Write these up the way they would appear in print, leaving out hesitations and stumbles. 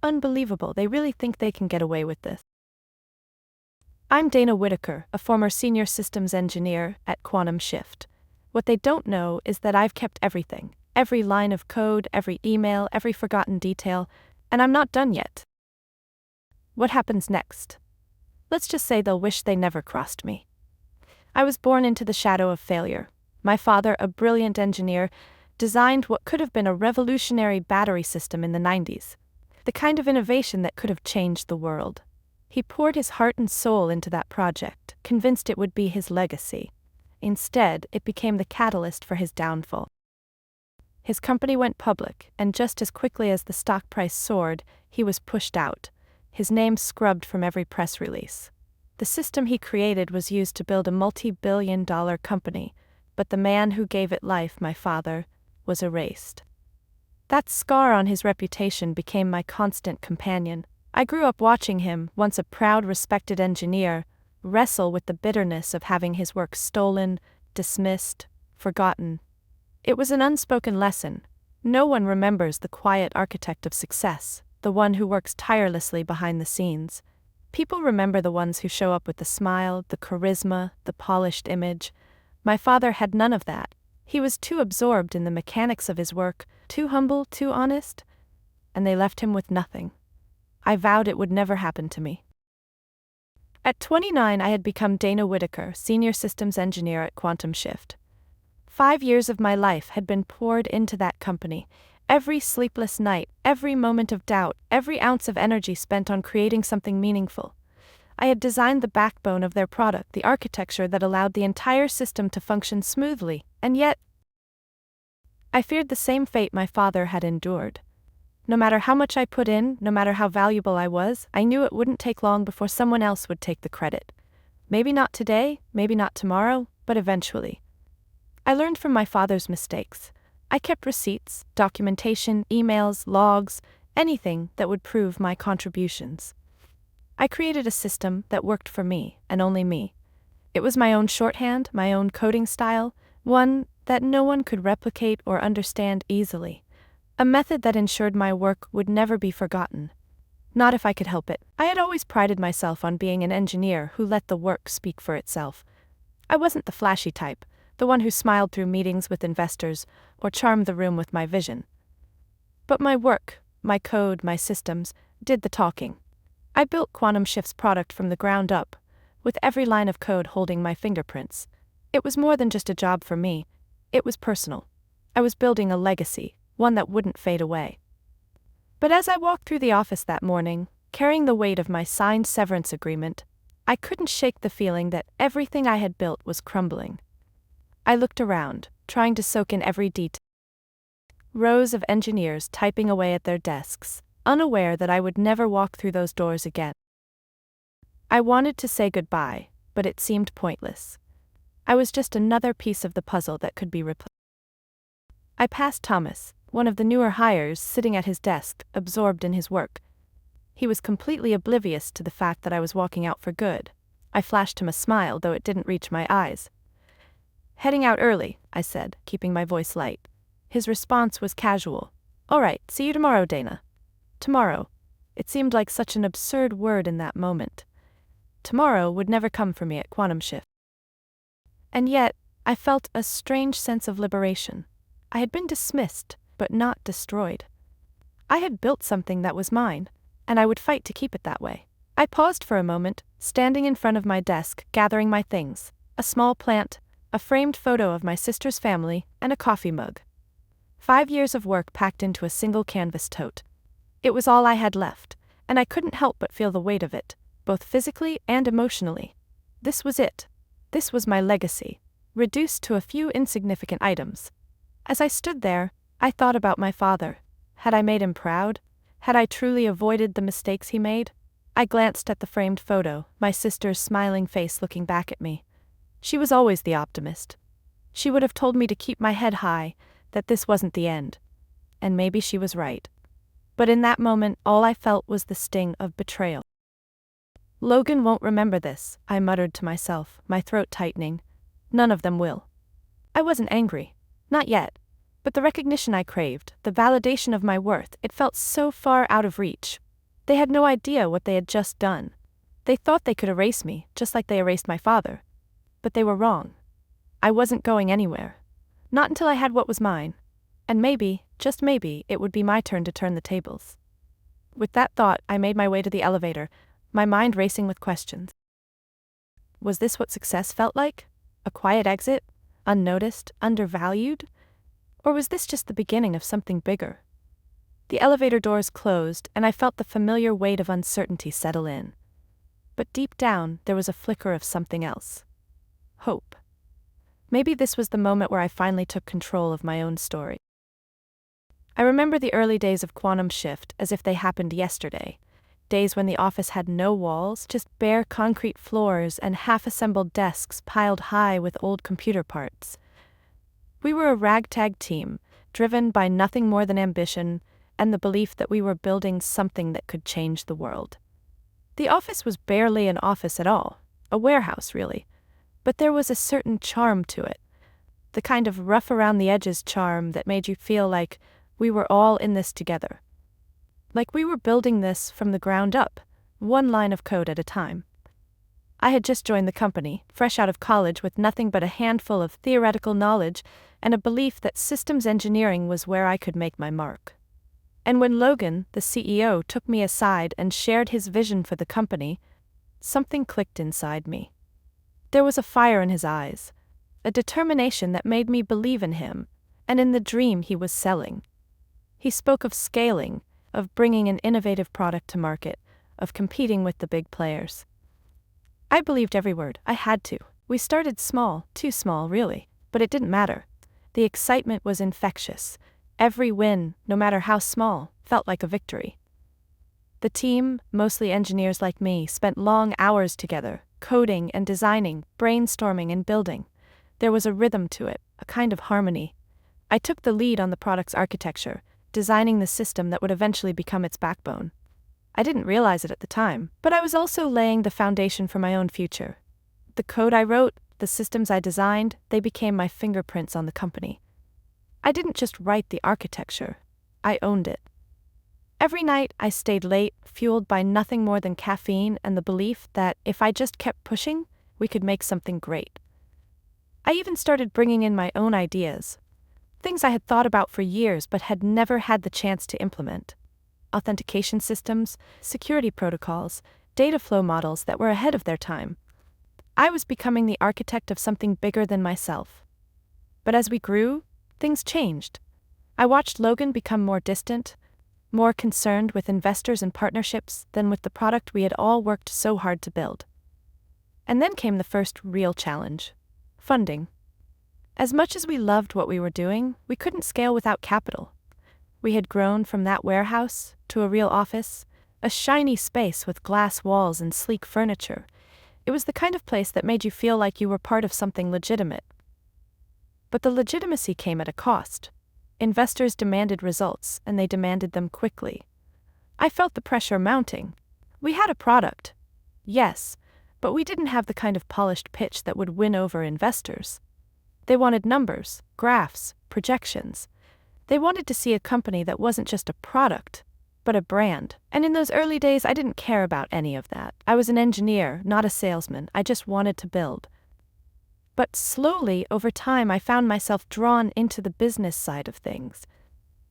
unbelievable. They really think they can get away with this. I'm Dana Whitaker, a former senior systems engineer at Quantum Shift. What they don't know is that I've kept everything, every line of code, every email, every forgotten detail, and I'm not done yet. What happens next? Let's just say they'll wish they never crossed me. I was born into the shadow of failure. My father, a brilliant engineer, designed what could have been a revolutionary battery system in the 90s, the kind of innovation that could have changed the world. He poured his heart and soul into that project, convinced it would be his legacy. Instead, it became the catalyst for his downfall. His company went public, and just as quickly as the stock price soared, he was pushed out, his name scrubbed from every press release. The system he created was used to build a multi-billion-dollar company, but the man who gave it life, my father, was erased. That scar on his reputation became my constant companion. I grew up watching him, once a proud, respected engineer, wrestle with the bitterness of having his work stolen, dismissed, forgotten. It was an unspoken lesson. No one remembers the quiet architect of success, the one who works tirelessly behind the scenes. People remember the ones who show up with the smile, the charisma, the polished image. My father had none of that. He was too absorbed in the mechanics of his work, too humble, too honest, and they left him with nothing. I vowed it would never happen to me. At 29, I had become Dana Whitaker, senior systems engineer at Quantum Shift. 5 years of my life had been poured into that company. Every sleepless night, every moment of doubt, every ounce of energy spent on creating something meaningful. I had designed the backbone of their product, the architecture that allowed the entire system to function smoothly, and yet, I feared the same fate my father had endured. No matter how much I put in, no matter how valuable I was, I knew it wouldn't take long before someone else would take the credit. Maybe not today, maybe not tomorrow, but eventually. I learned from my father's mistakes. I kept receipts, documentation, emails, logs, anything that would prove my contributions. I created a system that worked for me, and only me. It was my own shorthand, my own coding style, one that no one could replicate or understand easily. A method that ensured my work would never be forgotten. Not if I could help it. I had always prided myself on being an engineer who let the work speak for itself. I wasn't the flashy type, the one who smiled through meetings with investors or charmed the room with my vision. But my work, my code, my systems, did the talking. I built Quantum Shift's product from the ground up, with every line of code holding my fingerprints. It was more than just a job for me. It was personal. I was building a legacy, one that wouldn't fade away. But as I walked through the office that morning, carrying the weight of my signed severance agreement, I couldn't shake the feeling that everything I had built was crumbling. I looked around, trying to soak in every detail. Rows of engineers typing away at their desks, unaware that I would never walk through those doors again. I wanted to say goodbye, but it seemed pointless. I was just another piece of the puzzle that could be replaced. I passed Thomas, one of the newer hires, sitting at his desk, absorbed in his work. He was completely oblivious to the fact that I was walking out for good. I flashed him a smile, though it didn't reach my eyes. "Heading out early," I said, keeping my voice light. His response was casual. "All right, see you tomorrow, Dana." Tomorrow. It seemed like such an absurd word in that moment. Tomorrow would never come for me at Quantum Shift. And yet, I felt a strange sense of liberation. I had been dismissed, but not destroyed. I had built something that was mine, and I would fight to keep it that way. I paused for a moment, standing in front of my desk, gathering my things: a small plant, a framed photo of my sister's family, and a coffee mug. 5 years of work packed into a single canvas tote. It was all I had left, and I couldn't help but feel the weight of it, both physically and emotionally. This was it. This was my legacy, reduced to a few insignificant items. As I stood there, I thought about my father. Had I made him proud? Had I truly avoided the mistakes he made? I glanced at the framed photo, my sister's smiling face looking back at me. She was always the optimist. She would have told me to keep my head high, that this wasn't the end. And maybe she was right. But in that moment, all I felt was the sting of betrayal. "Logan won't remember this," I muttered to myself, my throat tightening. "None of them will." I wasn't angry. Not yet. But the recognition I craved, the validation of my worth, it felt so far out of reach. They had no idea what they had just done. They thought they could erase me, just like they erased my father. But they were wrong. I wasn't going anywhere. Not until I had what was mine. And maybe, just maybe, it would be my turn to turn the tables. With that thought, I made my way to the elevator, my mind racing with questions. Was this what success felt like? A quiet exit? Unnoticed? Undervalued? Or was this just the beginning of something bigger? The elevator doors closed, and I felt the familiar weight of uncertainty settle in. But deep down, there was a flicker of something else. Hope. Maybe this was the moment where I finally took control of my own story. I remember the early days of Quantum Shift as if they happened yesterday. Days when the office had no walls, just bare concrete floors and half-assembled desks piled high with old computer parts. We were a ragtag team, driven by nothing more than ambition and the belief that we were building something that could change the world. The office was barely an office at all, a warehouse really, but there was a certain charm to it, the kind of rough-around-the-edges charm that made you feel like we were all in this together. Like we were building this from the ground up, one line of code at a time. I had just joined the company, fresh out of college with nothing but a handful of theoretical knowledge and a belief that systems engineering was where I could make my mark. And when Logan, the CEO, took me aside and shared his vision for the company, something clicked inside me. There was a fire in his eyes, a determination that made me believe in him, and in the dream he was selling. He spoke of scaling, of bringing an innovative product to market, of competing with the big players. I believed every word. I had to. We started small, too small really, but it didn't matter. The excitement was infectious. Every win, no matter how small, felt like a victory. The team, mostly engineers like me, spent long hours together, coding and designing, brainstorming and building. There was a rhythm to it, a kind of harmony. I took the lead on the product's architecture, designing the system that would eventually become its backbone. I didn't realize it at the time, but I was also laying the foundation for my own future. The code I wrote, the systems I designed, they became my fingerprints on the company. I didn't just write the architecture, I owned it. Every night I stayed late, fueled by nothing more than caffeine and the belief that if I just kept pushing, we could make something great. I even started bringing in my own ideas, things I had thought about for years but had never had the chance to implement. Authentication systems, security protocols, data flow models that were ahead of their time. I was becoming the architect of something bigger than myself. But as we grew, things changed. I watched Logan become more distant, more concerned with investors and partnerships than with the product we had all worked so hard to build. And then came the first real challenge: funding. As much as we loved what we were doing, we couldn't scale without capital. We had grown from that warehouse to a real office, a shiny space with glass walls and sleek furniture. It was the kind of place that made you feel like you were part of something legitimate. But the legitimacy came at a cost. Investors demanded results, and they demanded them quickly. I felt the pressure mounting. We had a product, yes, but we didn't have the kind of polished pitch that would win over investors. They wanted numbers, graphs, projections. They wanted to see a company that wasn't just a product, but a brand. And in those early days, I didn't care about any of that. I was an engineer, not a salesman. I just wanted to build. But slowly, over time, I found myself drawn into the business side of things.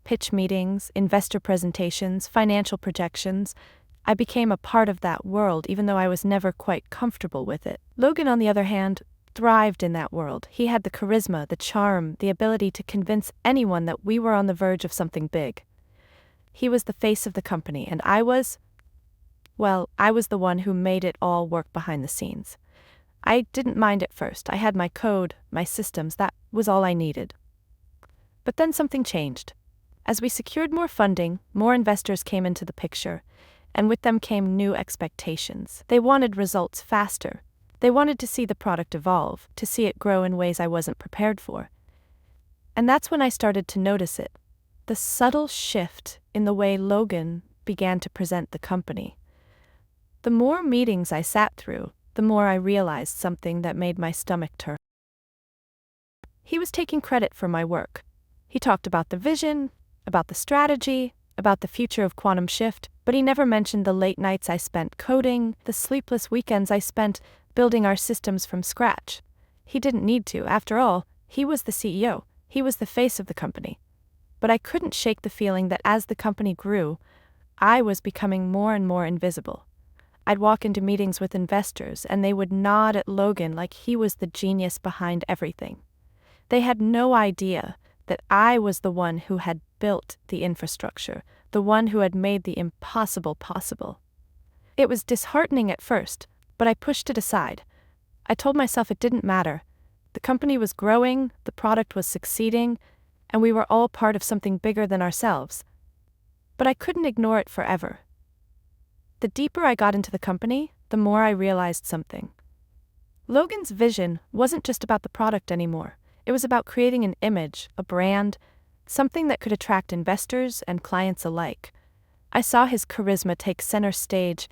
Pitch meetings, investor presentations, financial projections. I became a part of that world, even though I was never quite comfortable with it. Logan, on the other hand, thrived in that world. He had the charisma, the charm, the ability to convince anyone that we were on the verge of something big. He was the face of the company, and I was the one who made it all work behind the scenes. I didn't mind at first. I had my code, my systems, that was all I needed. But then something changed. As we secured more funding, more investors came into the picture, and with them came new expectations. They wanted results faster. They wanted to see the product evolve, to see it grow in ways I wasn't prepared for. And that's when I started to notice it. The subtle shift in the way Logan began to present the company. The more meetings I sat through, the more I realized something that made my stomach turn. He was taking credit for my work. He talked about the vision, about the strategy, about the future of Quantum Shift, but he never mentioned the late nights I spent coding, the sleepless weekends I spent building our systems from scratch. He didn't need to. After all, he was the CEO. He was the face of the company. But I couldn't shake the feeling that as the company grew, I was becoming more and more invisible. I'd walk into meetings with investors and they would nod at Logan like he was the genius behind everything. They had no idea that I was the one who had built the infrastructure, the one who had made the impossible possible. It was disheartening at first, but I pushed it aside. I told myself it didn't matter. The company was growing, the product was succeeding, and we were all part of something bigger than ourselves. But I couldn't ignore it forever. The deeper I got into the company, the more I realized something. Logan's vision wasn't just about the product anymore. It was about creating an image, a brand, something that could attract investors and clients alike. I saw his charisma take center stage,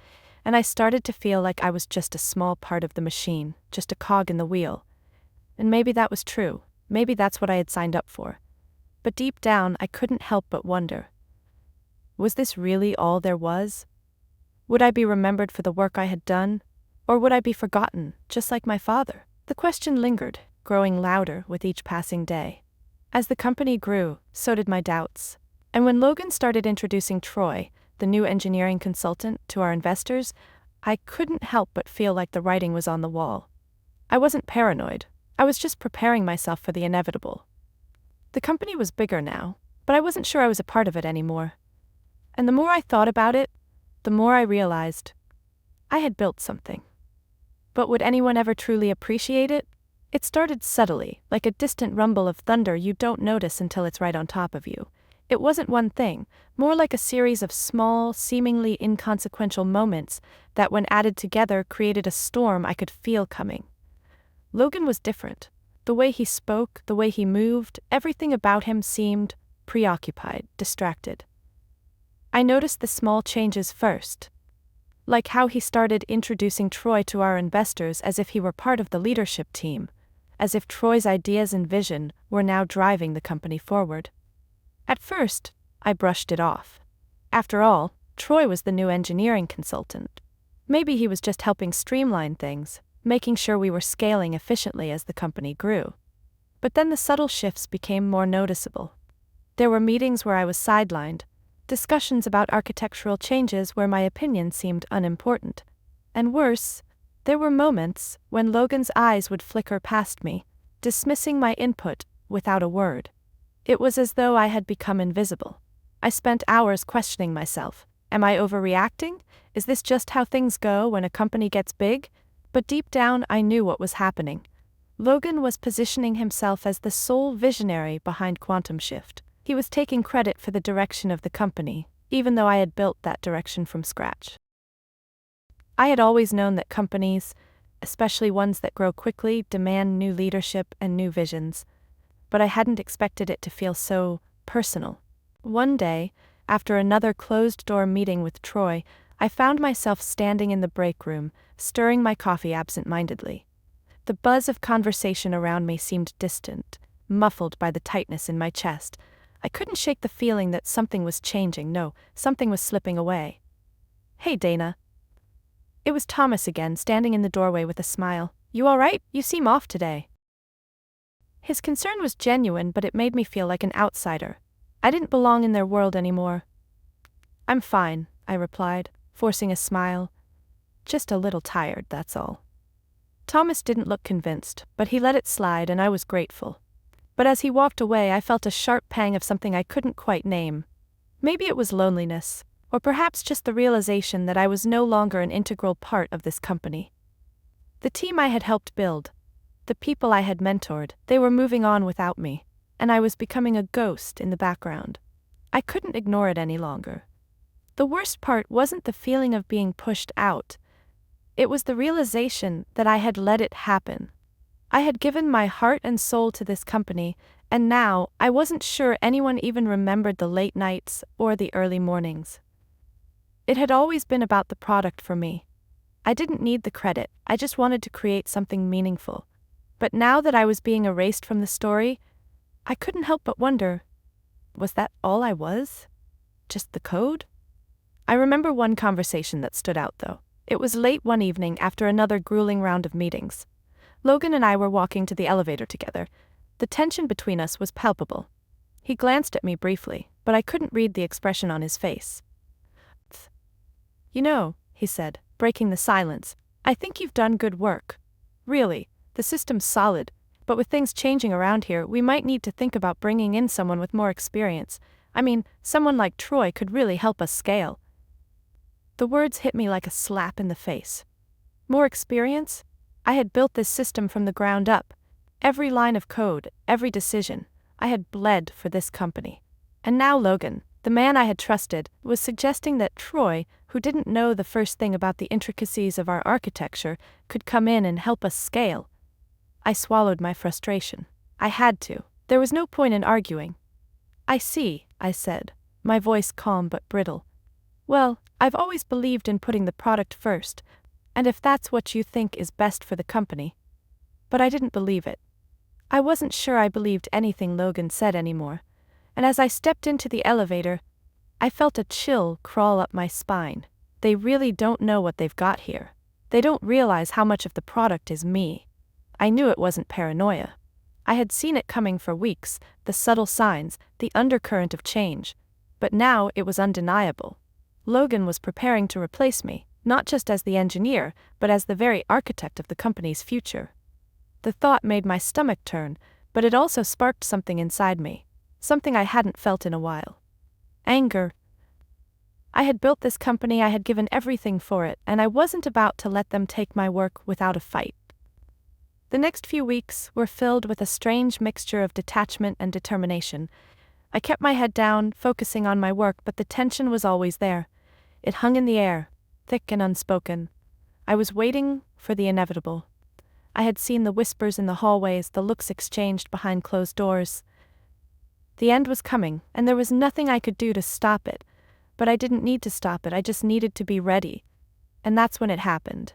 and I started to feel like I was just a small part of the machine, just a cog in the wheel. And maybe that was true. Maybe that's what I had signed up for. But deep down, I couldn't help but wonder. Was this really all there was? Would I be remembered for the work I had done? Or would I be forgotten, just like my father? The question lingered, growing louder with each passing day. As the company grew, so did my doubts. And when Logan started introducing Troy, the new engineering consultant, to our investors, I couldn't help but feel like the writing was on the wall. I wasn't paranoid. I was just preparing myself for the inevitable. The company was bigger now, but I wasn't sure I was a part of it anymore. And the more I thought about it, the more I realized I had built something. But would anyone ever truly appreciate it? It started subtly, like a distant rumble of thunder you don't notice until it's right on top of you. It wasn't one thing, more like a series of small, seemingly inconsequential moments that when added together created a storm I could feel coming. Logan was different. The way he spoke, the way he moved, everything about him seemed preoccupied, distracted. I noticed the small changes first, like how he started introducing Troy to our investors as if he were part of the leadership team, as if Troy's ideas and vision were now driving the company forward. At first, I brushed it off. After all, Troy was the new engineering consultant. Maybe he was just helping streamline things, making sure we were scaling efficiently as the company grew. But then the subtle shifts became more noticeable. There were meetings where I was sidelined, discussions about architectural changes where my opinion seemed unimportant. And worse, there were moments when Logan's eyes would flicker past me, dismissing my input without a word. It was as though I had become invisible. I spent hours questioning myself. Am I overreacting? Is this just how things go when a company gets big? But deep down, I knew what was happening. Logan was positioning himself as the sole visionary behind Quantum Shift. He was taking credit for the direction of the company, even though I had built that direction from scratch. I had always known that companies, especially ones that grow quickly, demand new leadership and new visions. But I hadn't expected it to feel so personal. One day, after another closed-door meeting with Troy, I found myself standing in the break room, stirring my coffee absent-mindedly. The buzz of conversation around me seemed distant, muffled by the tightness in my chest. I couldn't shake the feeling that something was changing. No, something was slipping away. "Hey, Dana." It was Thomas again, standing in the doorway with a smile. "You all right? You seem off today." His concern was genuine, but it made me feel like an outsider. I didn't belong in their world anymore. "I'm fine," I replied, forcing a smile. "Just a little tired, that's all." Thomas didn't look convinced, but he let it slide and I was grateful. But as he walked away, I felt a sharp pang of something I couldn't quite name. Maybe it was loneliness, or perhaps just the realization that I was no longer an integral part of this company. The team I had helped build, the people I had mentored, they were moving on without me, and I was becoming a ghost in the background. I couldn't ignore it any longer. The worst part wasn't the feeling of being pushed out. It was the realization that I had let it happen. I had given my heart and soul to this company, and now I wasn't sure anyone even remembered the late nights or the early mornings. It had always been about the product for me. I didn't need the credit, I just wanted to create something meaningful. But now that I was being erased from the story, I couldn't help but wonder, was that all I was? Just the code? I remember one conversation that stood out, though. It was late one evening after another grueling round of meetings. Logan and I were walking to the elevator together. The tension between us was palpable. He glanced at me briefly, but I couldn't read the expression on his face. "You know," he said, breaking the silence, "I think you've done good work. Really, the system's solid, but with things changing around here, we might need to think about bringing in someone with more experience. I mean, someone like Troy could really help us scale." The words hit me like a slap in the face. More experience? I had built this system from the ground up. Every line of code, every decision, I had bled for this company. And now Logan, the man I had trusted, was suggesting that Troy, who didn't know the first thing about the intricacies of our architecture, could come in and help us scale. I swallowed my frustration. I had to. There was no point in arguing. "I see," I said, my voice calm but brittle. "Well, I've always believed in putting the product first, and if that's what you think is best for the company." But I didn't believe it. I wasn't sure I believed anything Logan said anymore, and as I stepped into the elevator, I felt a chill crawl up my spine. They really don't know what they've got here. They don't realize how much of the product is me. I knew it wasn't paranoia. I had seen it coming for weeks, the subtle signs, the undercurrent of change. But now it was undeniable. Logan was preparing to replace me, not just as the engineer, but as the very architect of the company's future. The thought made my stomach turn, but it also sparked something inside me, something I hadn't felt in a while. Anger. I had built this company, I had given everything for it, and I wasn't about to let them take my work without a fight. The next few weeks were filled with a strange mixture of detachment and determination. I kept my head down, focusing on my work, but the tension was always there. It hung in the air, thick and unspoken. I was waiting for the inevitable. I had seen the whispers in the hallways, the looks exchanged behind closed doors. The end was coming, and there was nothing I could do to stop it. But I didn't need to stop it, I just needed to be ready. And that's when it happened.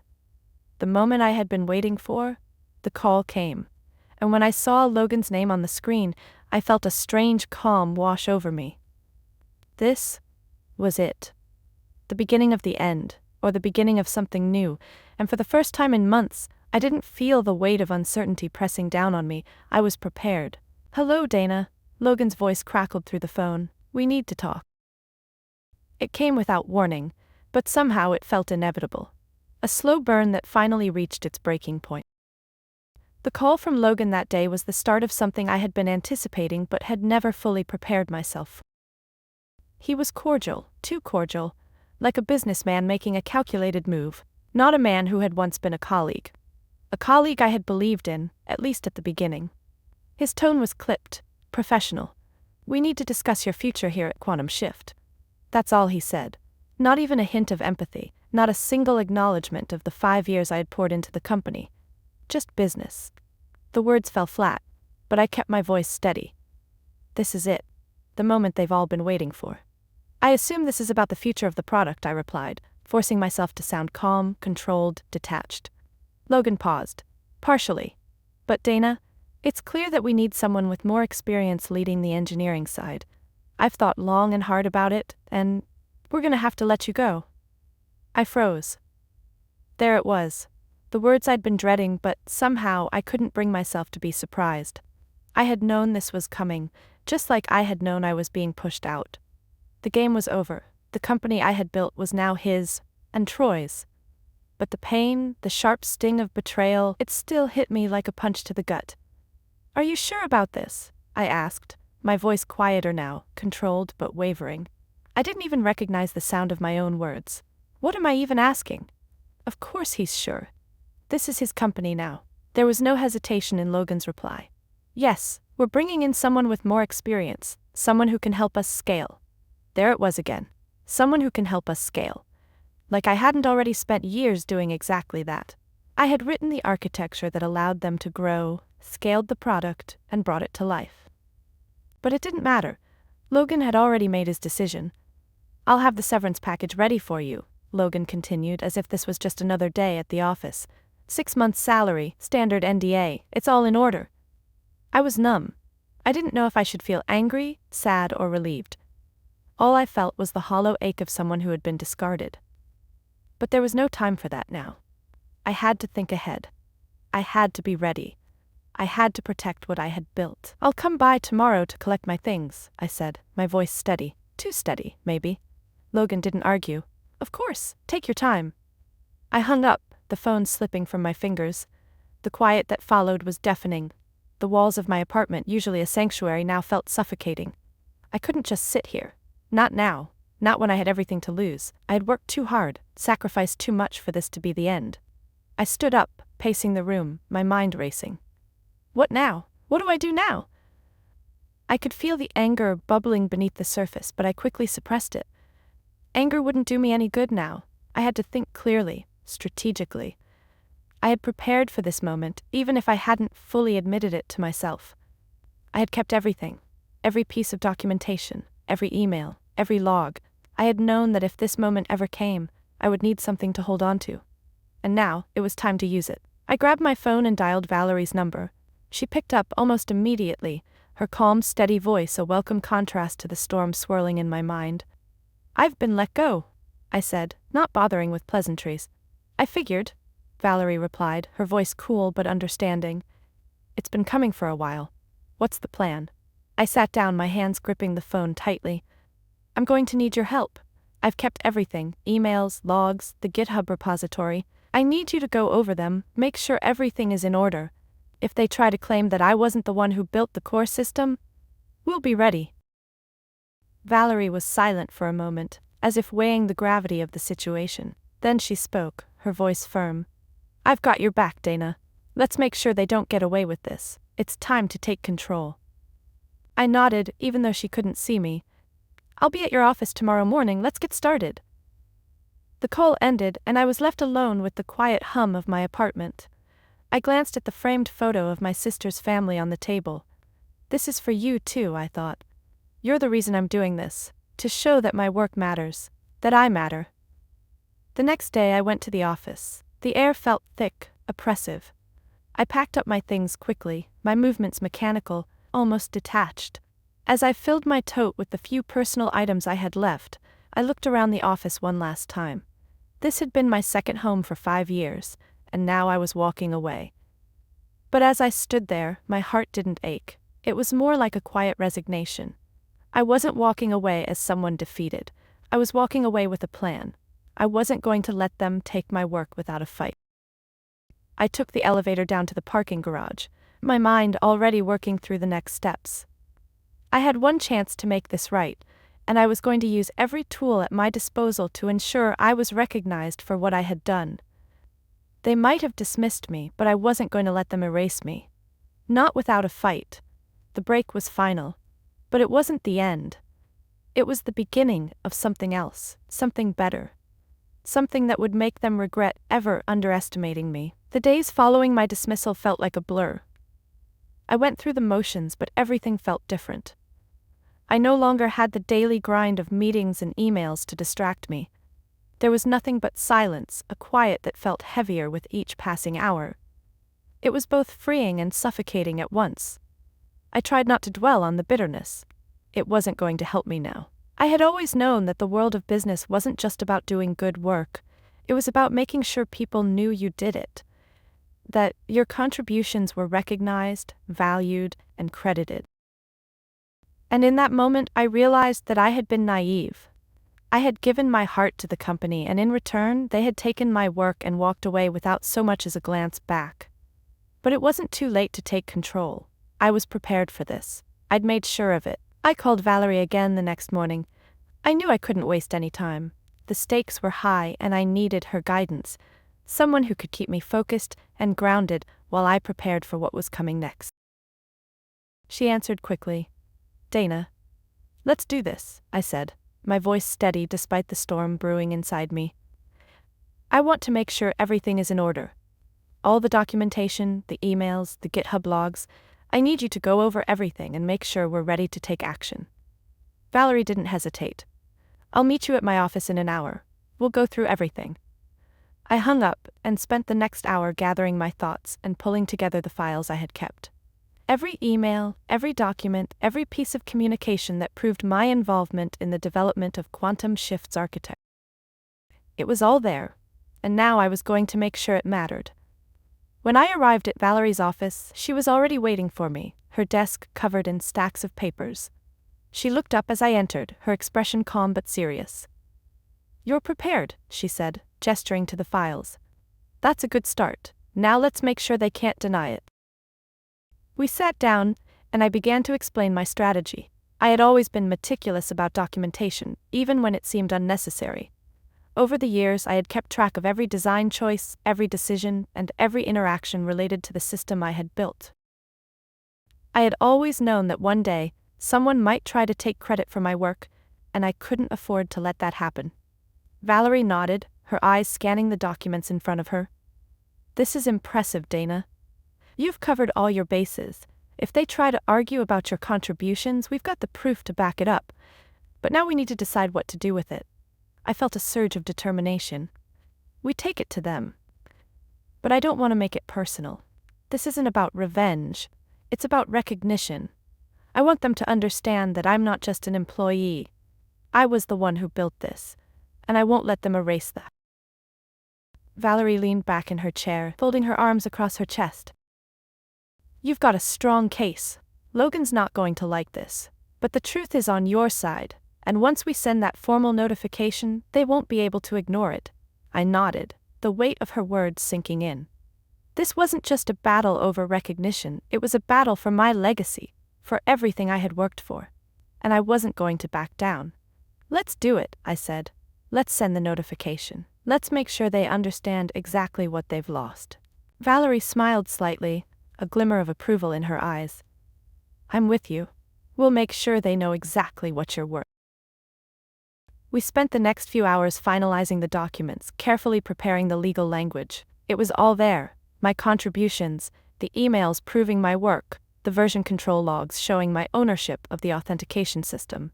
The moment I had been waiting for, the call came. And when I saw Logan's name on the screen, I felt a strange calm wash over me. This was it. The beginning of the end, or the beginning of something new, and for the first time in months, I didn't feel the weight of uncertainty pressing down on me. I was prepared. "Hello, Dana," Logan's voice crackled through the phone. "We need to talk." It came without warning, but somehow it felt inevitable. A slow burn that finally reached its breaking point. The call from Logan that day was the start of something I had been anticipating but had never fully prepared myself for. He was cordial, too cordial, like a businessman making a calculated move, not a man who had once been a colleague. A colleague I had believed in, at least at the beginning. His tone was clipped, professional. "We need to discuss your future here at Quantum Shift." That's all he said. Not even a hint of empathy, not a single acknowledgement of the 5 years I had poured into the company. Just business. The words fell flat, but I kept my voice steady. "This is it. The moment they've all been waiting for." "I assume this is about the future of the product," I replied, forcing myself to sound calm, controlled, detached. Logan paused. "Partially. But Dana, it's clear that we need someone with more experience leading the engineering side. I've thought long and hard about it, and we're gonna have to let you go." I froze. There it was. The words I'd been dreading, but somehow I couldn't bring myself to be surprised. I had known this was coming, just like I had known I was being pushed out. The game was over. The company I had built was now his, and Troy's. But the pain, the sharp sting of betrayal, it still hit me like a punch to the gut. "Are you sure about this?" I asked, my voice quieter now, controlled but wavering. I didn't even recognize the sound of my own words. What am I even asking? Of course he's sure. This is his company now. There was no hesitation in Logan's reply. "Yes, we're bringing in someone with more experience, someone who can help us scale." There it was again. Someone who can help us scale. Like I hadn't already spent years doing exactly that. I had written the architecture that allowed them to grow, scaled the product, and brought it to life. But it didn't matter. Logan had already made his decision. "I'll have the severance package ready for you," Logan continued, as if this was just another day at the office. 6 months salary, standard NDA, it's all in order. I was numb. I didn't know if I should feel angry, sad, or relieved. All I felt was the hollow ache of someone who had been discarded. But there was no time for that now. I had to think ahead. I had to be ready. I had to protect what I had built. "I'll come by tomorrow to collect my things," I said, my voice steady. Too steady, maybe. Logan didn't argue. "Of course, take your time." I hung up, the phone slipping from my fingers. The quiet that followed was deafening. The walls of my apartment, usually a sanctuary, now felt suffocating. I couldn't just sit here. Not now. Not when I had everything to lose. I had worked too hard, sacrificed too much for this to be the end. I stood up, pacing the room, my mind racing. What now? What do I do now? I could feel the anger bubbling beneath the surface, but I quickly suppressed it. Anger wouldn't do me any good now. I had to think clearly, strategically. I had prepared for this moment, even if I hadn't fully admitted it to myself. I had kept everything, every piece of documentation, every email, every log. I had known that if this moment ever came, I would need something to hold on to. And now, it was time to use it. I grabbed my phone and dialed Valerie's number. She picked up almost immediately, her calm, steady voice a welcome contrast to the storm swirling in my mind. "I've been let go," I said, not bothering with pleasantries. "I figured," Valerie replied, her voice cool but understanding. "It's been coming for a while. What's the plan?" I sat down, my hands gripping the phone tightly. "I'm going to need your help. I've kept everything, emails, logs, the GitHub repository. I need you to go over them, make sure everything is in order. If they try to claim that I wasn't the one who built the core system, we'll be ready." Valerie was silent for a moment, as if weighing the gravity of the situation. Then she spoke, her voice firm. "I've got your back, Dana. Let's make sure they don't get away with this. It's time to take control." I nodded, even though she couldn't see me. "I'll be at your office tomorrow morning, let's get started." The call ended, and I was left alone with the quiet hum of my apartment. I glanced at the framed photo of my sister's family on the table. "This is for you too," I thought. "You're the reason I'm doing this, to show that my work matters, that I matter." The next day I went to the office. The air felt thick, oppressive. I packed up my things quickly, my movements mechanical, almost detached. As I filled my tote with the few personal items I had left, I looked around the office one last time. This had been my second home for 5 years, and now I was walking away. But as I stood there, my heart didn't ache. It was more like a quiet resignation. I wasn't walking away as someone defeated. I was walking away with a plan. I wasn't going to let them take my work without a fight. I took the elevator down to the parking garage, my mind already working through the next steps. I had one chance to make this right, and I was going to use every tool at my disposal to ensure I was recognized for what I had done. They might have dismissed me, but I wasn't going to let them erase me. Not without a fight. The break was final. But it wasn't the end. It was the beginning of something else, something better. Something that would make them regret ever underestimating me. The days following my dismissal felt like a blur. I went through the motions, but everything felt different. I no longer had the daily grind of meetings and emails to distract me. There was nothing but silence, a quiet that felt heavier with each passing hour. It was both freeing and suffocating at once. I tried not to dwell on the bitterness. It wasn't going to help me now. I had always known that the world of business wasn't just about doing good work. It was about making sure people knew you did it. That your contributions were recognized, valued, and credited. And in that moment I realized that I had been naive. I had given my heart to the company, and in return they had taken my work and walked away without so much as a glance back. But it wasn't too late to take control. I was prepared for this. I'd made sure of it. I called Valerie again the next morning. I knew I couldn't waste any time. The stakes were high and I needed her guidance, someone who could keep me focused and grounded while I prepared for what was coming next. She answered quickly. "Dana, let's do this," I said, my voice steady despite the storm brewing inside me. "I want to make sure everything is in order. All the documentation, the emails, the GitHub logs. I need you to go over everything and make sure we're ready to take action." Valerie didn't hesitate. "I'll meet you at my office in an hour. We'll go through everything." I hung up and spent the next hour gathering my thoughts and pulling together the files I had kept. Every email, every document, every piece of communication that proved my involvement in the development of Quantum Shift's architecture. It was all there, and now I was going to make sure it mattered. When I arrived at Valerie's office, she was already waiting for me, her desk covered in stacks of papers. She looked up as I entered, her expression calm but serious. "You're prepared," she said, gesturing to the files. "That's a good start. Now let's make sure they can't deny it." We sat down, and I began to explain my strategy. I had always been meticulous about documentation, even when it seemed unnecessary. Over the years, I had kept track of every design choice, every decision, and every interaction related to the system I had built. I had always known that one day, someone might try to take credit for my work, and I couldn't afford to let that happen. Valerie nodded, her eyes scanning the documents in front of her. "This is impressive, Dana. You've covered all your bases. If they try to argue about your contributions, we've got the proof to back it up. But now we need to decide what to do with it." I felt a surge of determination. "We take it to them. But I don't want to make it personal. This isn't about revenge. It's about recognition. I want them to understand that I'm not just an employee. I was the one who built this, and I won't let them erase that." Valerie leaned back in her chair, folding her arms across her chest. "You've got a strong case. Logan's not going to like this. But the truth is on your side, and once we send that formal notification, they won't be able to ignore it." I nodded, the weight of her words sinking in. This wasn't just a battle over recognition, it was a battle for my legacy, for everything I had worked for. And I wasn't going to back down. "Let's do it," I said. "Let's send the notification. Let's make sure they understand exactly what they've lost." Valerie smiled slightly, a glimmer of approval in her eyes. "I'm with you. We'll make sure they know exactly what you're worth." We spent the next few hours finalizing the documents, carefully preparing the legal language. It was all there: my contributions, the emails proving my work, the version control logs showing my ownership of the authentication system.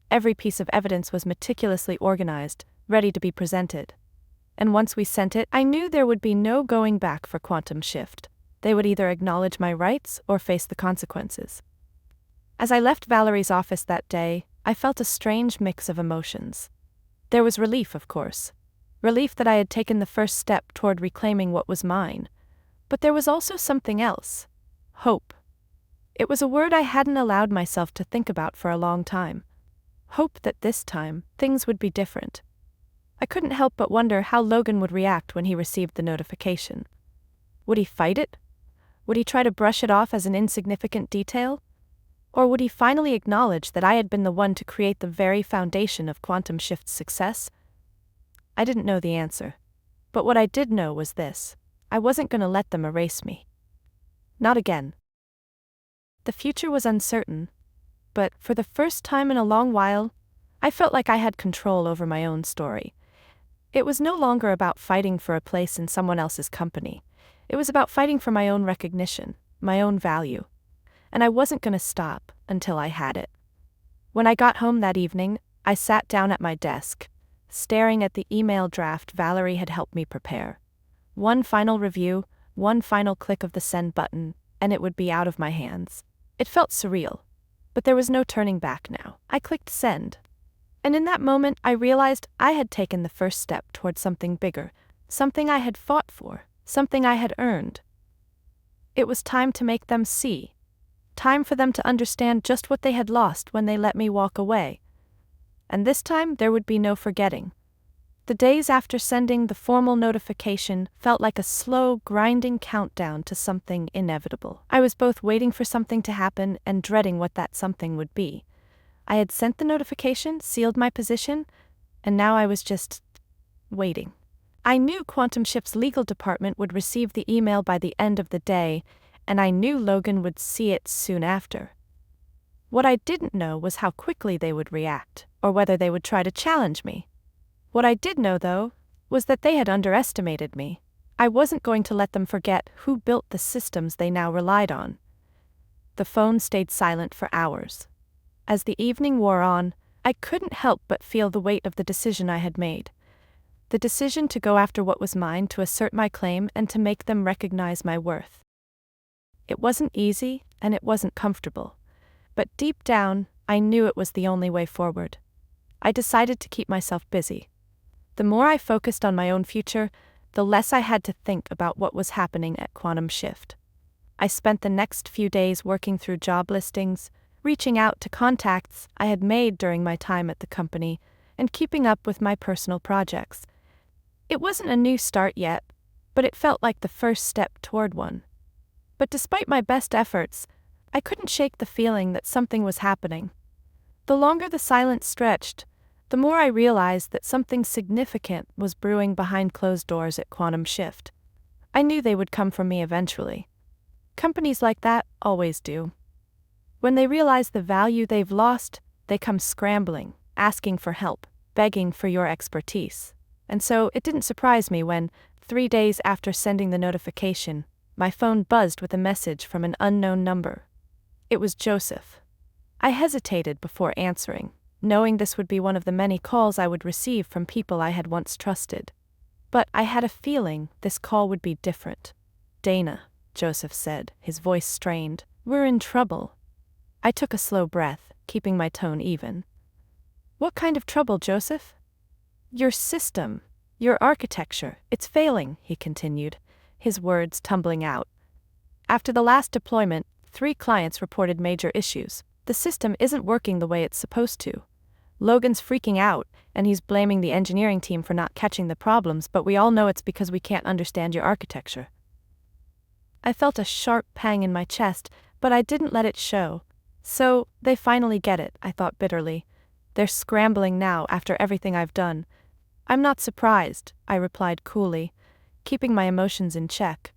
Every piece of evidence was meticulously organized, ready to be presented. And once we sent it, I knew there would be no going back for Quantum Shift. They would either acknowledge my rights or face the consequences. As I left Valerie's office that day, I felt a strange mix of emotions. There was relief, of course. Relief that I had taken the first step toward reclaiming what was mine. But there was also something else. Hope. It was a word I hadn't allowed myself to think about for a long time. Hope that this time, things would be different. I couldn't help but wonder how Logan would react when he received the notification. Would he fight it? Would he try to brush it off as an insignificant detail? Or would he finally acknowledge that I had been the one to create the very foundation of Quantum Shift's success? I didn't know the answer. But what I did know was this: I wasn't going to let them erase me. Not again. The future was uncertain, but for the first time in a long while, I felt like I had control over my own story. It was no longer about fighting for a place in someone else's company. It was about fighting for my own recognition, my own value. And I wasn't going to stop until I had it. When I got home that evening, I sat down at my desk, staring at the email draft Valerie had helped me prepare. One final review, one final click of the send button, and it would be out of my hands. It felt surreal, but there was no turning back now. I clicked send. And in that moment, I realized I had taken the first step toward something bigger, something I had fought for, something I had earned. It was time to make them see. Time for them to understand just what they had lost when they let me walk away. And this time there would be no forgetting. The days after sending the formal notification felt like a slow, grinding countdown to something inevitable. I was both waiting for something to happen and dreading what that something would be. I had sent the notification, sealed my position, and now I was just waiting. I knew Quantum Shift's legal department would receive the email by the end of the day, and I knew Logan would see it soon after. What I didn't know was how quickly they would react, or whether they would try to challenge me. What I did know, though, was that they had underestimated me. I wasn't going to let them forget who built the systems they now relied on. The phone stayed silent for hours. As the evening wore on, I couldn't help but feel the weight of the decision I had made. The decision to go after what was mine, to assert my claim, and to make them recognize my worth. It wasn't easy, and it wasn't comfortable. But deep down, I knew it was the only way forward. I decided to keep myself busy. The more I focused on my own future, the less I had to think about what was happening at Quantum Shift. I spent the next few days working through job listings, reaching out to contacts I had made during my time at the company, and keeping up with my personal projects. It wasn't a new start yet, but it felt like the first step toward one. But despite my best efforts, I couldn't shake the feeling that something was happening. The longer the silence stretched, the more I realized that something significant was brewing behind closed doors at Quantum Shift. I knew they would come for me eventually. Companies like that always do. When they realize the value they've lost, they come scrambling, asking for help, begging for your expertise. And so it didn't surprise me when, 3 days after sending the notification, my phone buzzed with a message from an unknown number. It was Joseph. I hesitated before answering, knowing this would be one of the many calls I would receive from people I had once trusted. But I had a feeling this call would be different. "Dana," Joseph said, his voice strained, "we're in trouble." I took a slow breath, keeping my tone even. "What kind of trouble, Joseph?" "Your system, your architecture, it's failing," he continued, his words tumbling out. "After the last deployment, 3 clients reported major issues. The system isn't working the way it's supposed to. Logan's freaking out, and he's blaming the engineering team for not catching the problems, but we all know it's because we can't understand your architecture." I felt a sharp pang in my chest, but I didn't let it show. So, they finally get it, I thought bitterly. They're scrambling now after everything I've done. "I'm not surprised," I replied coolly, keeping my emotions in check.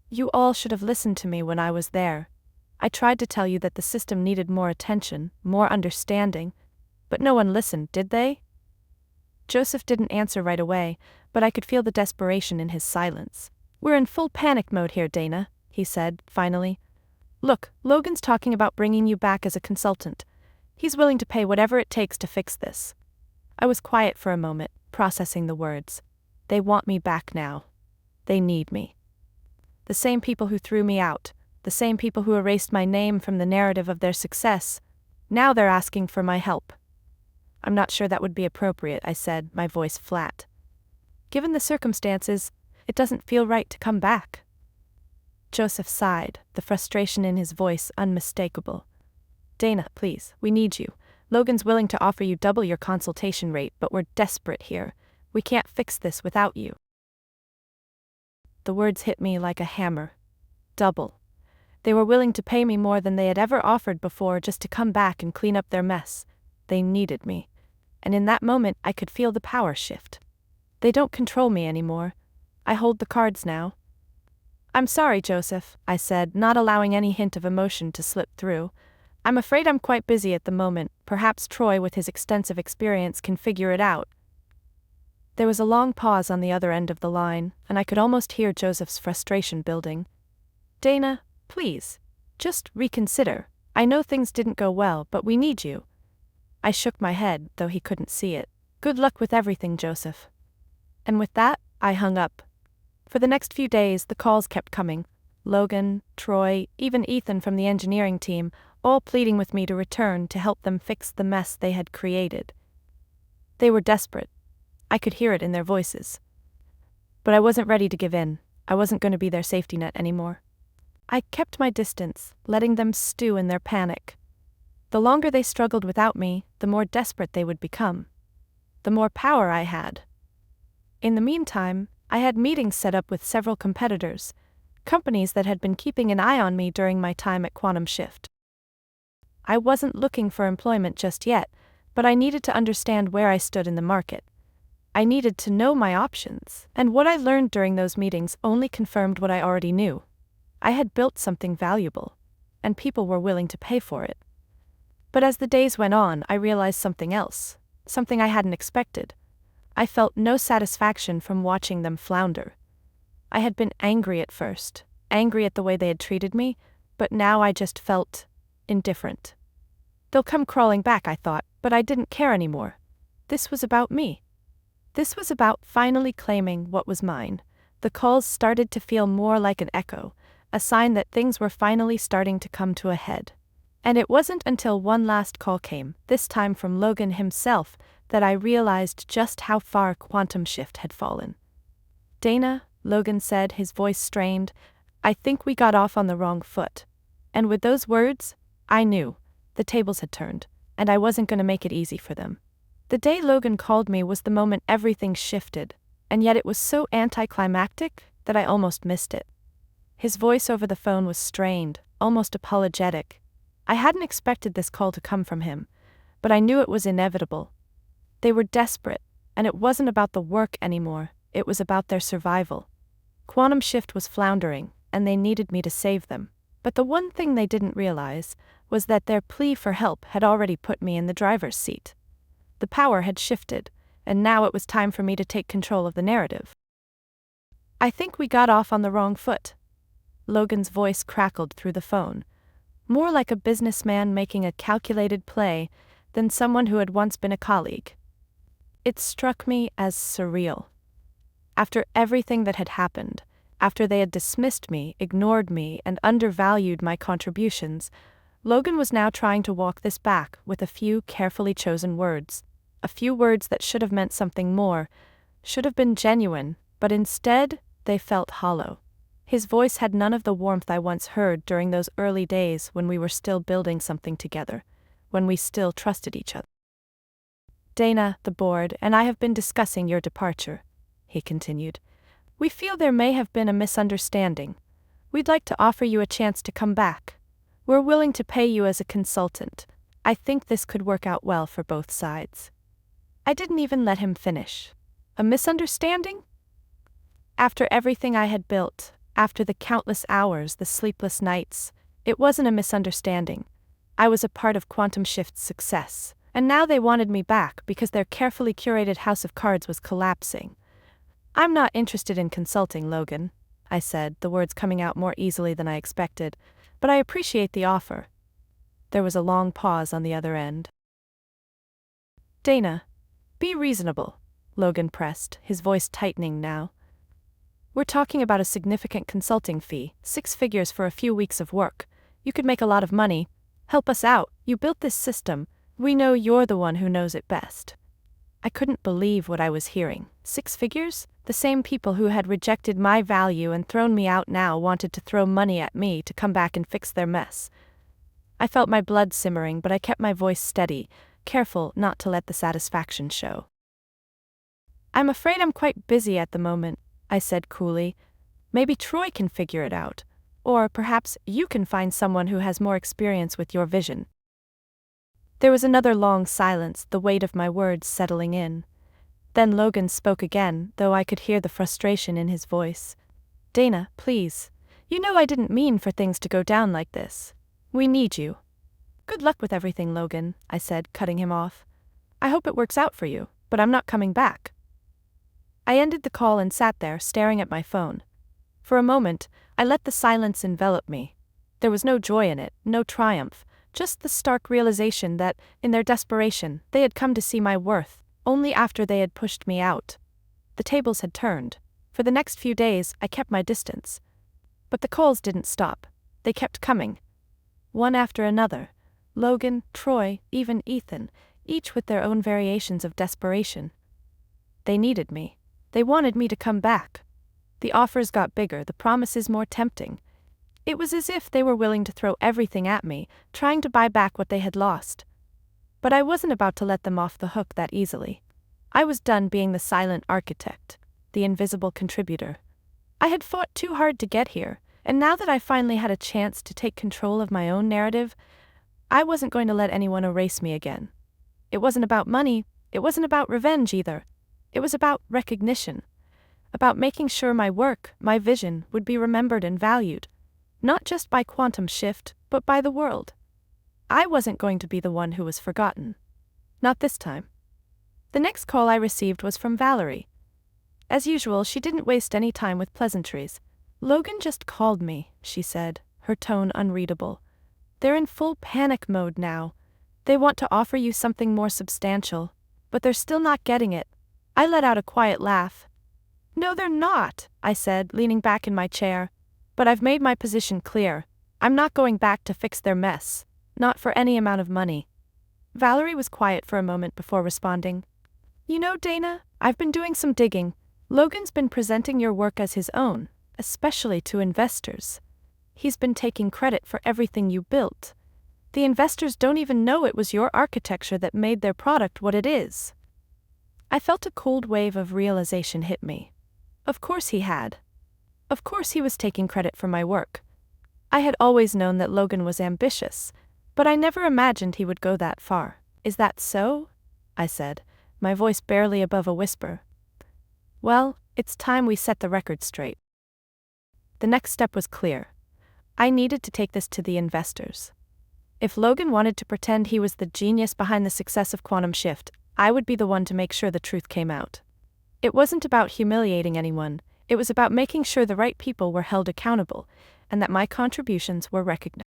"You all should have listened to me when I was there. I tried to tell you that the system needed more attention, more understanding, but no one listened, did they?" Joseph didn't answer right away, but I could feel the desperation in his silence. "We're in full panic mode here, Dana," he said, finally. "Look, Logan's talking about bringing you back as a consultant. He's willing to pay whatever it takes to fix this." I was quiet for a moment, processing the words. They want me back now. They need me. The same people who threw me out, the same people who erased my name from the narrative of their success, now they're asking for my help. "I'm not sure that would be appropriate," I said, my voice flat. "Given the circumstances, it doesn't feel right to come back." Joseph sighed, the frustration in his voice unmistakable. "Dana, please, we need you. Logan's willing to offer you double your consultation rate, but we're desperate here. We can't fix this without you." The words hit me like a hammer. Double. They were willing to pay me more than they had ever offered before just to come back and clean up their mess. They needed me. And in that moment, I could feel the power shift. They don't control me anymore. I hold the cards now. "I'm sorry, Joseph," I said, not allowing any hint of emotion to slip through. "I'm afraid I'm quite busy at the moment. Perhaps Troy, with his extensive experience, can figure it out." There was a long pause on the other end of the line, and I could almost hear Joseph's frustration building. "Dana, please, just reconsider. I know things didn't go well, but we need you." I shook my head, though he couldn't see it. "Good luck with everything, Joseph." And with that, I hung up. For the next few days, the calls kept coming. Logan, Troy, even Ethan from the engineering team, all pleading with me to return to help them fix the mess they had created. They were desperate. I could hear it in their voices. But I wasn't ready to give in. I wasn't going to be their safety net anymore. I kept my distance, letting them stew in their panic. The longer they struggled without me, the more desperate they would become. The more power I had. In the meantime, I had meetings set up with several competitors, companies that had been keeping an eye on me during my time at Quantum Shift. I wasn't looking for employment just yet, but I needed to understand where I stood in the market. I needed to know my options, and what I learned during those meetings only confirmed what I already knew. I had built something valuable, and people were willing to pay for it. But as the days went on, I realized something else, something I hadn't expected. I felt no satisfaction from watching them flounder. I had been angry at first, angry at the way they had treated me, but now I just felt indifferent. They'll come crawling back, I thought, but I didn't care anymore. This was about me. This was about finally claiming what was mine. The calls started to feel more like an echo, a sign that things were finally starting to come to a head. And it wasn't until one last call came, this time from Logan himself, that I realized just how far Quantum Shift had fallen. "Dana," Logan said, his voice strained, "I think we got off on the wrong foot." And with those words, I knew. The tables had turned, and I wasn't going to make it easy for them. The day Logan called me was the moment everything shifted, and yet it was so anticlimactic that I almost missed it. His voice over the phone was strained, almost apologetic. I hadn't expected this call to come from him, but I knew it was inevitable. They were desperate, and it wasn't about the work anymore, it was about their survival. Quantum Shift was floundering, and they needed me to save them. But the one thing they didn't realize was that their plea for help had already put me in the driver's seat. The power had shifted, and now it was time for me to take control of the narrative. "I think we got off on the wrong foot." Logan's voice crackled through the phone, more like a businessman making a calculated play than someone who had once been a colleague. It struck me as surreal. After everything that had happened, after they had dismissed me, ignored me, and undervalued my contributions, Logan was now trying to walk this back with a few carefully chosen words. A few words that should have meant something more, should have been genuine, but instead, they felt hollow. His voice had none of the warmth I once heard during those early days when we were still building something together, when we still trusted each other. "Dana, the board, and I have been discussing your departure," he continued. "We feel there may have been a misunderstanding. We'd like to offer you a chance to come back. We're willing to pay you as a consultant. I think this could work out well for both sides." I didn't even let him finish. A misunderstanding? After everything I had built, after the countless hours, the sleepless nights, it wasn't a misunderstanding. I was a part of Quantum Shift's success, and now they wanted me back because their carefully curated house of cards was collapsing. "I'm not interested in consulting, Logan," I said, the words coming out more easily than I expected, "but I appreciate the offer." There was a long pause on the other end. "Dana, be reasonable," Logan pressed, his voice tightening now. "We're talking about a significant consulting fee, 6 figures for a few weeks of work. You could make a lot of money. Help us out, you built this system. We know you're the one who knows it best." I couldn't believe what I was hearing. 6 figures? The same people who had rejected my value and thrown me out now wanted to throw money at me to come back and fix their mess. I felt my blood simmering, but I kept my voice steady, careful not to let the satisfaction show. "I'm afraid I'm quite busy at the moment," I said coolly. "Maybe Troy can figure it out. Or perhaps you can find someone who has more experience with your vision." There was another long silence, the weight of my words settling in. Then Logan spoke again, though I could hear the frustration in his voice. "Dana, please. You know I didn't mean for things to go down like this. We need you." "Good luck with everything, Logan," I said, cutting him off. "I hope it works out for you, but I'm not coming back." I ended the call and sat there, staring at my phone. For a moment, I let the silence envelop me. There was no joy in it, no triumph, just the stark realization that, in their desperation, they had come to see my worth, only after they had pushed me out. The tables had turned. For the next few days, I kept my distance. But the calls didn't stop. They kept coming. One after another. Logan, Troy, even Ethan, each with their own variations of desperation. They needed me. They wanted me to come back. The offers got bigger, the promises more tempting. It was as if they were willing to throw everything at me, trying to buy back what they had lost. But I wasn't about to let them off the hook that easily. I was done being the silent architect, the invisible contributor. I had fought too hard to get here, and now that I finally had a chance to take control of my own narrative, I wasn't going to let anyone erase me again. It wasn't about money, it wasn't about revenge either. It was about recognition. About making sure my work, my vision, would be remembered and valued. Not just by Quantum Shift, but by the world. I wasn't going to be the one who was forgotten. Not this time. The next call I received was from Valerie. As usual, she didn't waste any time with pleasantries. "Logan just called me," she said, her tone unreadable. "They're in full panic mode now. They want to offer you something more substantial, but they're still not getting it." I let out a quiet laugh. "No, they're not," I said, leaning back in my chair. But I've made my position clear. I'm not going back to fix their mess. Not for any amount of money. Valerie was quiet for a moment before responding. You know, Dana, I've been doing some digging. Logan's been presenting your work as his own, especially to investors. He's been taking credit for everything you built. The investors don't even know it was your architecture that made their product what it is. I felt a cold wave of realization hit me. Of course he had. Of course he was taking credit for my work. I had always known that Logan was ambitious, but I never imagined he would go that far. Is that so? I said, my voice barely above a whisper. Well, it's time we set the record straight. The next step was clear. I needed to take this to the investors. If Logan wanted to pretend he was the genius behind the success of Quantum Shift, I would be the one to make sure the truth came out. It wasn't about humiliating anyone, it was about making sure the right people were held accountable, and that my contributions were recognized.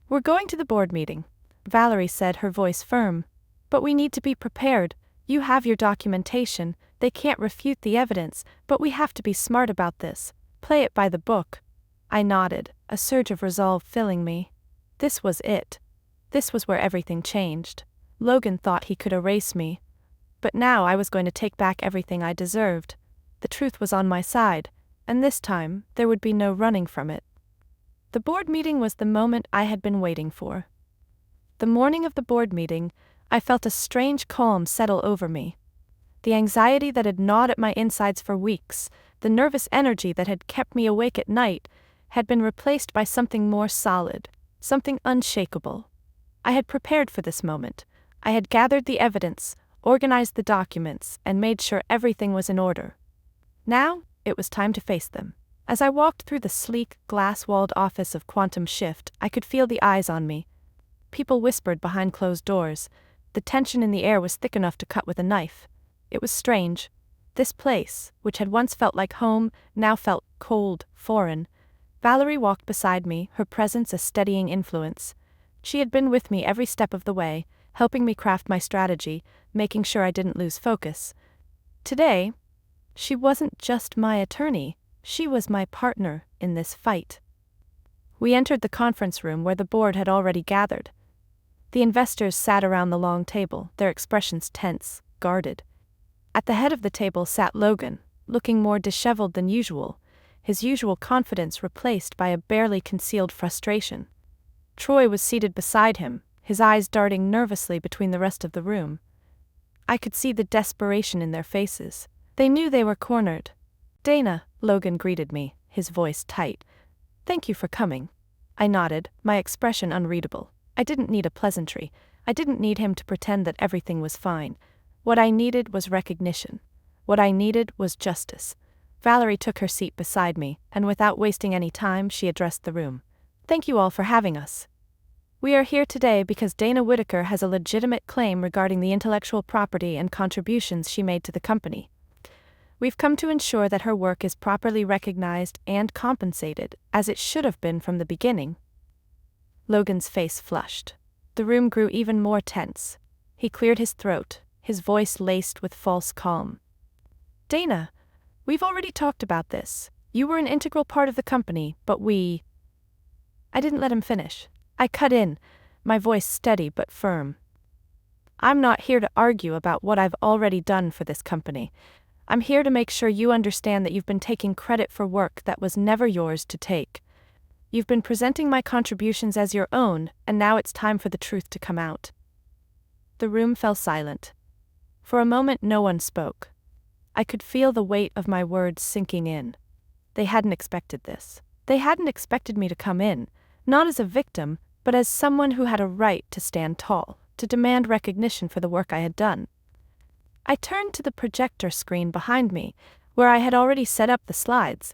We're going to the board meeting, Valerie said, her voice firm. But we need to be prepared. You have your documentation, they can't refute the evidence, but we have to be smart about this. Play it by the book. I nodded, a surge of resolve filling me. This was it. This was where everything changed. Logan thought he could erase me. But now I was going to take back everything I deserved. The truth was on my side, and this time there would be no running from it. The board meeting was the moment I had been waiting for. The morning of the board meeting, I felt a strange calm settle over me. The anxiety that had gnawed at my insides for weeks, the nervous energy that had kept me awake at night, had been replaced by something more solid, something unshakable. I had prepared for this moment. I had gathered the evidence, organized the documents, and made sure everything was in order. Now, it was time to face them. As I walked through the sleek, glass-walled office of Quantum Shift, I could feel the eyes on me. People whispered behind closed doors. The tension in the air was thick enough to cut with a knife. It was strange. This place, which had once felt like home, now felt cold, foreign. Valerie walked beside me, her presence a steadying influence. She had been with me every step of the way, helping me craft my strategy, making sure I didn't lose focus. Today, she wasn't just my attorney, she was my partner in this fight. We entered the conference room where the board had already gathered. The investors sat around the long table, their expressions tense, guarded. At the head of the table sat Logan, looking more disheveled than usual, his usual confidence replaced by a barely concealed frustration. Troy was seated beside him, his eyes darting nervously between the rest of the room. I could see the desperation in their faces. They knew they were cornered. Dana, Logan greeted me, his voice tight. Thank you for coming. I nodded, my expression unreadable. I didn't need a pleasantry. I didn't need him to pretend that everything was fine. What I needed was recognition. What I needed was justice. Valerie took her seat beside me, and without wasting any time, she addressed the room. Thank you all for having us. We are here today because Dana Whitaker has a legitimate claim regarding the intellectual property and contributions she made to the company. We've come to ensure that her work is properly recognized and compensated, as it should have been from the beginning. Logan's face flushed. The room grew even more tense. He cleared his throat, his voice laced with false calm. Dana, we've already talked about this. You were an integral part of the company, but I didn't let him finish. I cut in, my voice steady but firm. I'm not here to argue about what I've already done for this company. I'm here to make sure you understand that you've been taking credit for work that was never yours to take. You've been presenting my contributions as your own, and now it's time for the truth to come out. The room fell silent. For a moment no one spoke. I could feel the weight of my words sinking in. They hadn't expected this. They hadn't expected me to come in, not as a victim, but as someone who had a right to stand tall, to demand recognition for the work I had done. I turned to the projector screen behind me, where I had already set up the slides.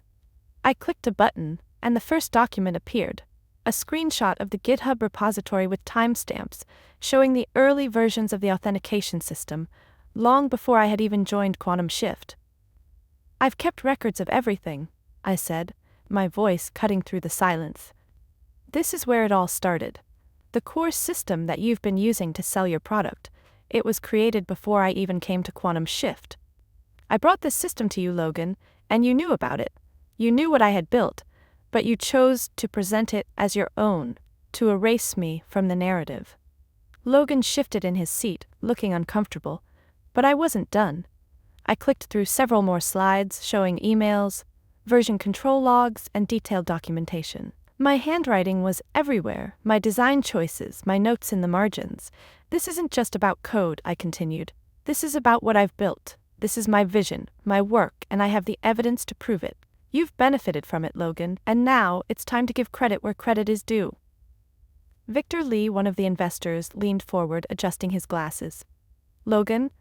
I clicked a button, and the first document appeared, a screenshot of the GitHub repository with timestamps, showing the early versions of the authentication system, long before I had even joined Quantum Shift. I've kept records of everything, I said, my voice cutting through the silence. This is where it all started. The core system that you've been using to sell your product. It was created before I even came to Quantum Shift. I brought this system to you, Logan, and you knew about it. You knew what I had built, But you chose to present it as your own, to erase me from the narrative. Logan shifted in his seat, looking uncomfortable. But I wasn't done. I clicked through several more slides showing emails, version control logs, and detailed documentation. My handwriting was everywhere, my design choices, my notes in the margins. This isn't just about code, I continued. This is about what I've built. This is my vision, my work, and I have the evidence to prove it. You've benefited from it, Logan, and now it's time to give credit where credit is due. Victor Lee, one of the investors, leaned forward, adjusting his glasses. Logan,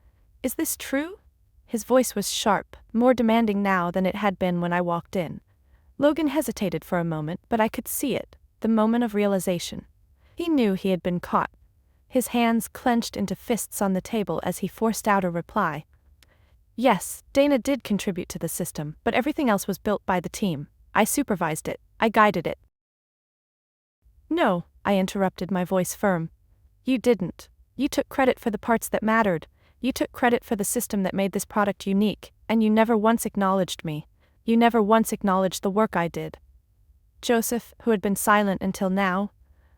is this true? His voice was sharp, more demanding now than it had been when I walked in. Logan hesitated for a moment, but I could see it, the moment of realization. He knew he had been caught. His hands clenched into fists on the table as he forced out a reply. Yes, Dana did contribute to the system, but everything else was built by the team. I supervised it. I guided it. No, I interrupted, my voice firm. You didn't. You took credit for the parts that mattered. You took credit for the system that made this product unique, and you never once acknowledged me. You never once acknowledged the work I did. Joseph, who had been silent until now,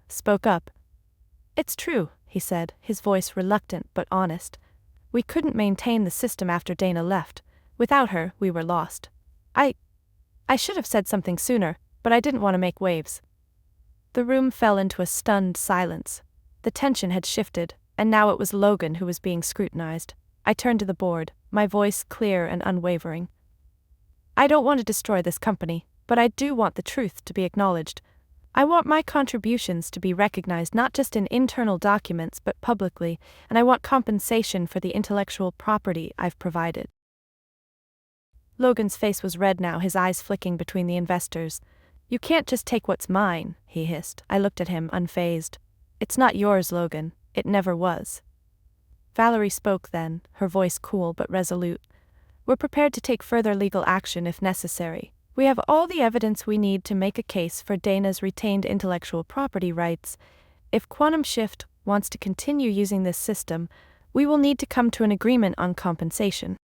spoke up. It's true, he said, his voice reluctant but honest. We couldn't maintain the system after Dana left. Without her, we were lost. I should have said something sooner, but I didn't want to make waves. The room fell into a stunned silence. The tension had shifted, and now it was Logan who was being scrutinized. I turned to the board, my voice clear and unwavering. I don't want to destroy this company, but I do want the truth to be acknowledged. I want my contributions to be recognized not just in internal documents but publicly, and I want compensation for the intellectual property I've provided. Logan's face was red now, his eyes flicking between the investors. You can't just take what's mine, he hissed. I looked at him, unfazed. It's not yours, Logan. It never was. Valerie spoke then, her voice cool but resolute. We're prepared to take further legal action if necessary. We have all the evidence we need to make a case for Dana's retained intellectual property rights. If Quantum Shift wants to continue using this system, we will need to come to an agreement on compensation.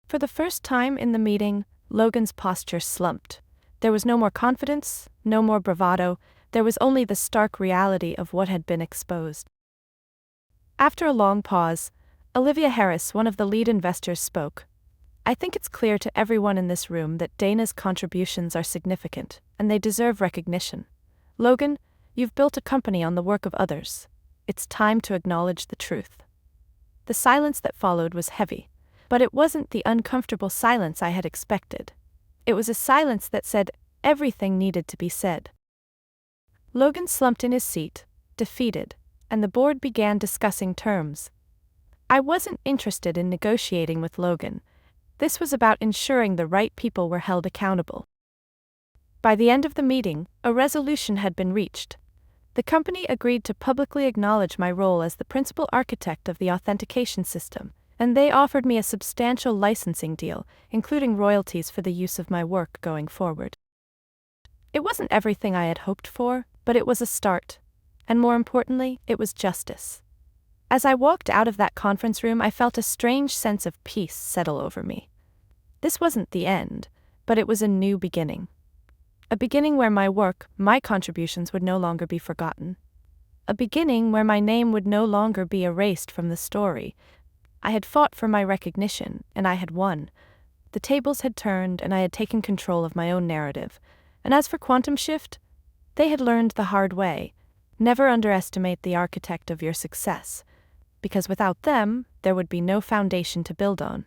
For the first time in the meeting, Logan's posture slumped. There was no more confidence, no more bravado, there was only the stark reality of what had been exposed. After a long pause, Olivia Harris, one of the lead investors, spoke. I think it's clear to everyone in this room that Dana's contributions are significant, and they deserve recognition. Logan, you've built a company on the work of others. It's time to acknowledge the truth. The silence that followed was heavy, but it wasn't the uncomfortable silence I had expected. It was a silence that said everything needed to be said. Logan slumped in his seat, defeated, and the board began discussing terms. I wasn't interested in negotiating with Logan. This was about ensuring the right people were held accountable. By the end of the meeting, a resolution had been reached. The company agreed to publicly acknowledge my role as the principal architect of the authentication system, and they offered me a substantial licensing deal, including royalties for the use of my work going forward. It wasn't everything I had hoped for, but it was a start. And more importantly, it was justice. As I walked out of that conference room, I felt a strange sense of peace settle over me. This wasn't the end, but it was a new beginning. A beginning where my work, my contributions would no longer be forgotten. A beginning where my name would no longer be erased from the story. I had fought for my recognition, and I had won. The tables had turned, and I had taken control of my own narrative. And as for Quantum Shift, they had learned the hard way. Never underestimate the architect of your success, because without them, there would be no foundation to build on.